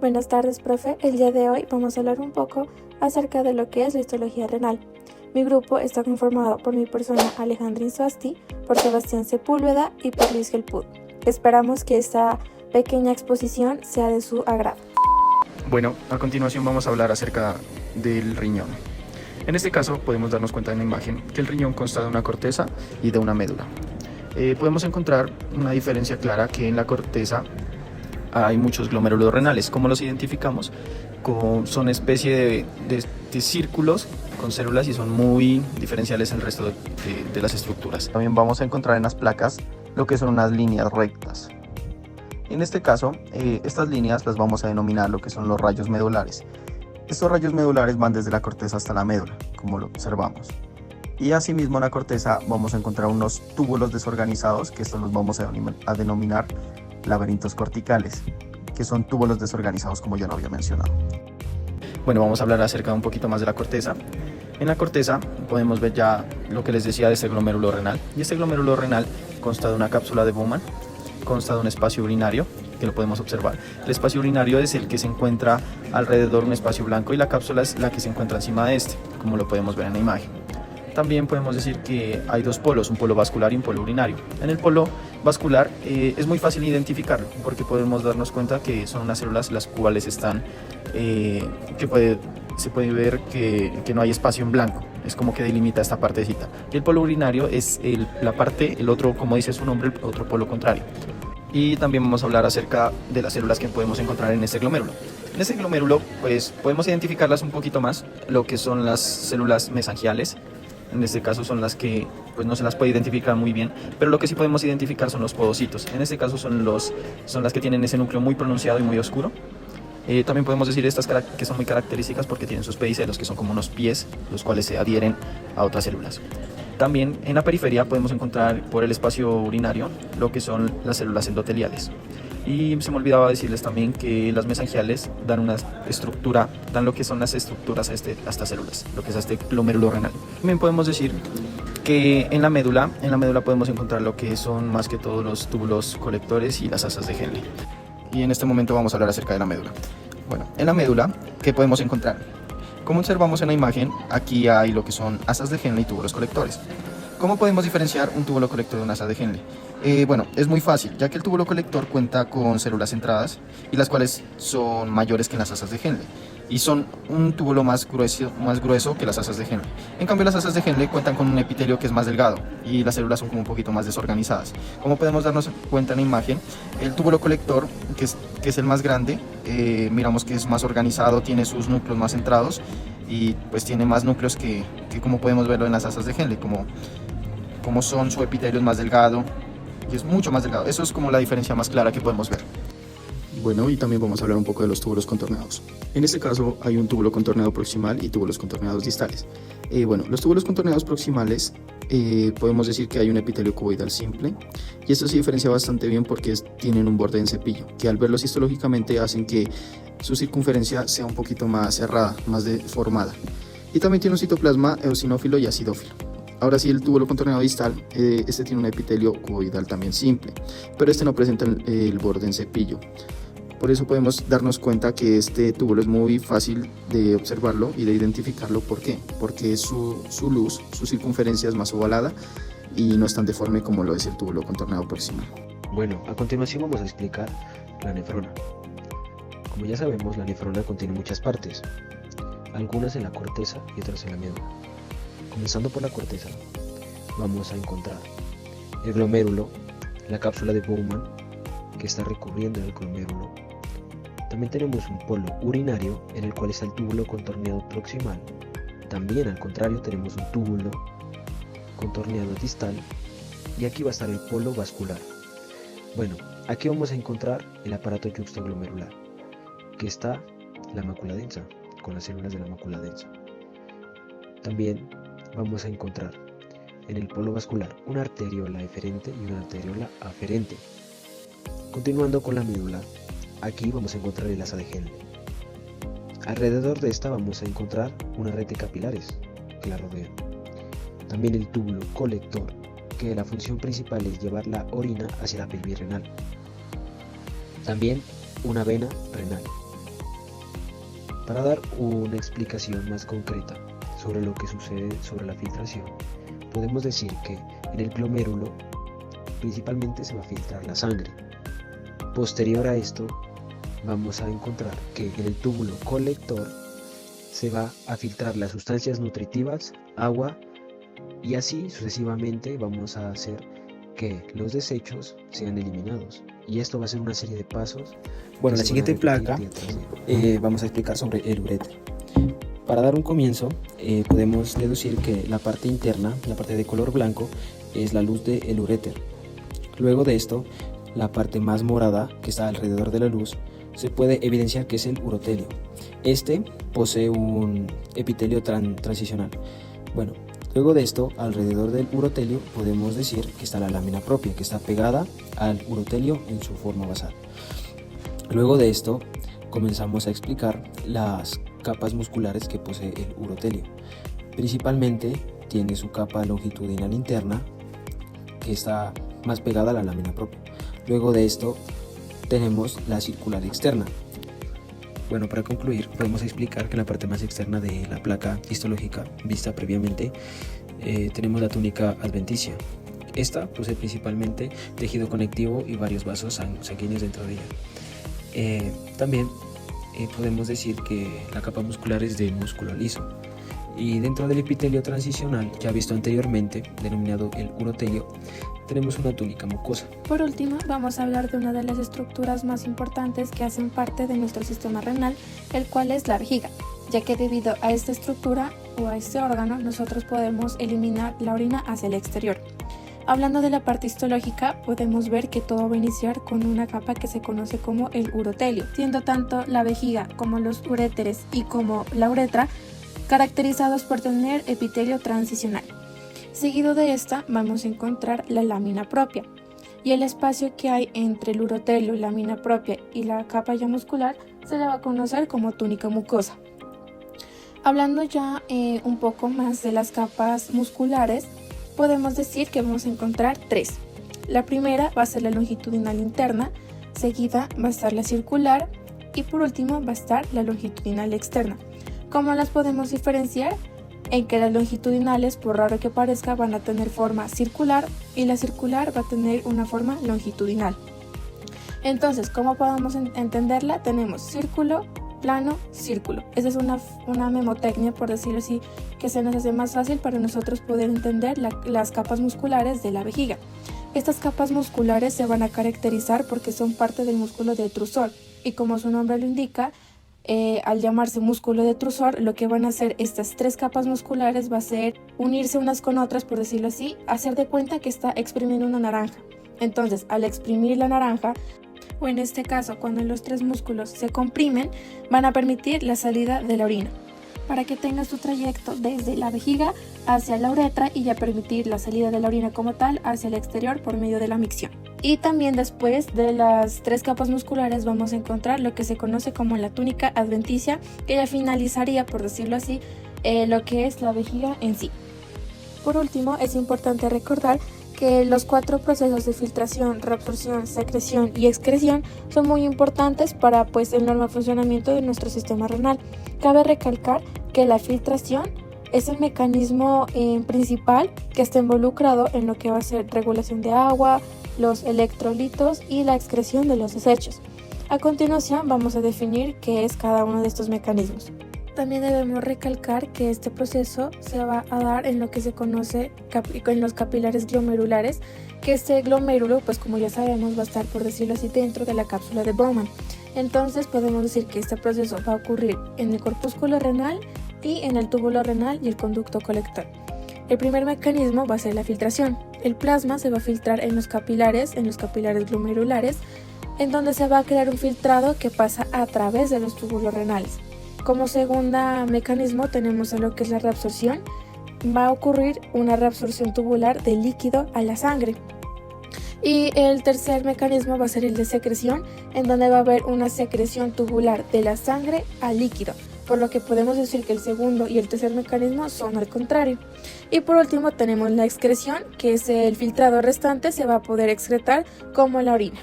Buenas tardes, profe. El día de hoy vamos a hablar un poco acerca de lo que es la histología renal. Mi grupo está conformado por mi persona Alejandra Insuasti, por Sebastián Sepúlveda y por Luis Gelpud. Esperamos que esta pequeña exposición sea de su agrado. Bueno, a continuación vamos a hablar acerca del riñón. En este caso podemos darnos cuenta en la imagen que el riñón consta de una corteza y de una médula. Podemos encontrar una diferencia clara que en la corteza hay muchos glomérulos renales. ¿Cómo los identificamos? Son especie de círculos con células y son muy diferenciales del resto de las estructuras. También vamos a encontrar en las placas lo que son unas líneas rectas. En este caso, estas líneas las vamos a denominar lo que son los rayos medulares. Estos rayos medulares van desde la corteza hasta la médula, como lo observamos. Y asimismo en la corteza vamos a encontrar unos túbulos desorganizados, que estos los vamos a denominar laberintos corticales, que son túbulos desorganizados como ya lo había mencionado. Bueno, vamos a hablar acerca un poquito más de la corteza. En la corteza podemos ver ya lo que les decía de este glomérulo renal. Y este glomérulo renal consta de una cápsula de Bowman, consta de un espacio urinario, que lo podemos observar. El espacio urinario es el que se encuentra alrededor de un espacio blanco y la cápsula es la que se encuentra encima de este, como lo podemos ver en la imagen. También podemos decir que hay dos polos, un polo vascular y un polo urinario. En el polo vascular es muy fácil identificarlo porque podemos darnos cuenta que son unas células las cuales están, se puede ver que no hay espacio en blanco, es como que delimita esta partecita. Y el polo urinario es el otro, como dice su nombre, el otro polo contrario. Y también vamos a hablar acerca de las células que podemos encontrar en este glomérulo. En este glomérulo pues podemos identificarlas un poquito más, lo que son las células mesangiales. En este caso son las que pues no se las puede identificar muy bien, pero lo que sí podemos identificar son los podocitos. En este caso son las que tienen ese núcleo muy pronunciado y muy oscuro. También podemos decir estas que son muy características porque tienen sus pedicelos, que son como unos pies, los cuales se adhieren a otras células. También en la periferia podemos encontrar por el espacio urinario lo que son las células endoteliales. Y se me olvidaba decirles también que las mesangiales dan una estructura, dan lo que son las estructuras a estas células, lo que es este glomérulo renal. También podemos decir que en la médula podemos encontrar lo que son más que todos los túbulos colectores y las asas de Henle. Y en este momento vamos a hablar acerca de la médula. Bueno, en la médula, ¿qué podemos encontrar? Como observamos en la imagen, aquí hay lo que son asas de Henle y túbulos colectores. ¿Cómo podemos diferenciar un túbulo colector de una asa de Henle? Bueno, es muy fácil, ya que el túbulo colector cuenta con células centradas y las cuales son mayores que las asas de Henle y son un túbulo más grueso que las asas de Henle. En cambio, las asas de Henle cuentan con un epitelio que es más delgado y las células son como un poquito más desorganizadas. Como podemos darnos cuenta en la imagen, el túbulo colector, que es el más grande, miramos que es más organizado, tiene sus núcleos más centrados y pues tiene más núcleos que como podemos verlo en las asas de Henle, como son su epitelio es más delgado y es mucho más delgado. Eso es como la diferencia más clara que podemos ver. Bueno, y también vamos a hablar un poco de los túbulos contorneados. En este caso hay un túbulo contorneado proximal y túbulos contorneados distales. Bueno, los túbulos contorneados proximales podemos decir que hay un epitelio cuboidal simple y esto se diferencia bastante bien porque tienen un borde en cepillo, que al verlos histológicamente hacen que su circunferencia sea un poquito más cerrada, más deformada. Y también tiene un citoplasma eosinófilo y acidófilo. Ahora sí, el túbulo contorneado distal, este tiene un epitelio cuboidal también simple, pero este no presenta el borde en cepillo. Por eso podemos darnos cuenta que este túbulo es muy fácil de observarlo y de identificarlo. ¿Por qué? Porque su circunferencia es más ovalada y no es tan deforme como lo es el túbulo contorneado proximal. Bueno, a continuación vamos a explicar la nefrona. Como ya sabemos, la nefrona contiene muchas partes, algunas en la corteza y otras en la médula. Comenzando por la corteza, vamos a encontrar el glomérulo, la cápsula de Bowman, que está recubriendo el glomérulo. También tenemos un polo urinario, en el cual está el túbulo contorneado proximal. También al contrario tenemos un túbulo contorneado distal. Y aquí va a estar el polo vascular. Bueno, aquí vamos a encontrar el aparato yuxtaglomerular, que está la mácula densa, con las células de la mácula densa. También vamos a encontrar en el polo vascular una arteriola eferente y una arteriola aferente. Continuando con la médula, aquí vamos a encontrar el asa de Henle. Alrededor de esta vamos a encontrar una red de capilares que la rodean. También el túbulo colector, que la función principal es llevar la orina hacia la pelvis renal. También una vena renal. Para dar una explicación más concreta sobre lo que sucede sobre la filtración, podemos decir que en el glomérulo principalmente se va a filtrar la sangre. Posterior a esto, vamos a encontrar que en el túbulo colector se va a filtrar las sustancias nutritivas, agua, y así sucesivamente vamos a hacer que los desechos sean eliminados. Y esto va a ser una serie de pasos. Bueno, la siguiente placa vamos a explicar sobre el uréter. Para dar un comienzo, podemos deducir que la parte interna, la parte de color blanco, es la luz del uréter. Luego de esto, la parte más morada, que está alrededor de la luz, se puede evidenciar que es el urotelio. Este posee un epitelio transicional. Bueno, luego de esto, alrededor del urotelio podemos decir que está la lámina propia, que está pegada al urotelio en su forma basal. Luego de esto, comenzamos a explicar las capas musculares que posee el urotelio. Principalmente tiene su capa longitudinal interna, que está más pegada a la lámina propia. Luego de esto tenemos la circular externa. Bueno, para concluir, podemos explicar que en la parte más externa de la placa histológica vista previamente tenemos la túnica adventicia. Esta posee principalmente tejido conectivo y varios vasos sanguíneos dentro de ella. También podemos decir que la capa muscular es de músculo liso. Y dentro del epitelio transicional, ya visto anteriormente, denominado el urotelio, tenemos una túnica mucosa. Por último, vamos a hablar de una de las estructuras más importantes que hacen parte de nuestro sistema renal, el cual es la vejiga, ya que debido a esta estructura o a este órgano, nosotros podemos eliminar la orina hacia el exterior. Hablando de la parte histológica, podemos ver que todo va a iniciar con una capa que se conoce como el urotelio, siendo tanto la vejiga como los uréteres y como la uretra caracterizados por tener epitelio transicional. Seguido de esta vamos a encontrar la lámina propia, y el espacio que hay entre el urotelio, lámina propia y la capa ya muscular se le va a conocer como túnica mucosa. Hablando ya un poco más de las capas musculares, podemos decir que vamos a encontrar tres. La primera va a ser la longitudinal interna, seguida va a estar la circular y por último va a estar la longitudinal externa. ¿Cómo las podemos diferenciar? En que las longitudinales, por raro que parezca, van a tener forma circular y la circular va a tener una forma longitudinal. Entonces, ¿cómo podemos entenderla? Tenemos círculo, plano, círculo. Esa es una memotecnia, por decirlo así, que se nos hace más fácil para nosotros poder entender las capas musculares de la vejiga. Estas capas musculares se van a caracterizar porque son parte del músculo detrusor y como su nombre lo indica, al llamarse músculo detrusor, lo que van a hacer estas tres capas musculares va a ser unirse unas con otras, por decirlo así, hacer de cuenta que está exprimiendo una naranja. Entonces, al exprimir la naranja, o en este caso, cuando los tres músculos se comprimen, van a permitir la salida de la orina, para que tenga su trayecto desde la vejiga hacia la uretra y ya permitir la salida de la orina como tal hacia el exterior por medio de la micción. Y también después de las tres capas musculares vamos a encontrar lo que se conoce como la túnica adventicia, que ya finalizaría, por decirlo así, lo que es la vejiga en sí. Por último, es importante recordar que los 4 procesos de filtración, reabsorción, secreción y excreción son muy importantes para el normal funcionamiento de nuestro sistema renal. Cabe recalcar que la filtración es el mecanismo principal que está involucrado en lo que va a ser regulación de agua, los electrolitos y la excreción de los desechos. A continuación vamos a definir qué es cada uno de estos mecanismos. También debemos recalcar que este proceso se va a dar en lo que se conoce en los capilares glomerulares, que este glomérulo, pues como ya sabemos, va a estar, por decirlo así, dentro de la cápsula de Bowman. Entonces podemos decir que este proceso va a ocurrir en el corpúsculo renal y en el túbulo renal y el conducto colector. El primer mecanismo va a ser la filtración. El plasma se va a filtrar en los capilares glomerulares, en donde se va a crear un filtrado que pasa a través de los túbulos renales. Como segundo mecanismo tenemos a lo que es la reabsorción. Va a ocurrir una reabsorción tubular de líquido a la sangre. Y el tercer mecanismo va a ser el de secreción, en donde va a haber una secreción tubular de la sangre al líquido, por lo que podemos decir que el segundo y el tercer mecanismo son al contrario. Y por último tenemos la excreción, que es el filtrado restante se va a poder excretar como la orina.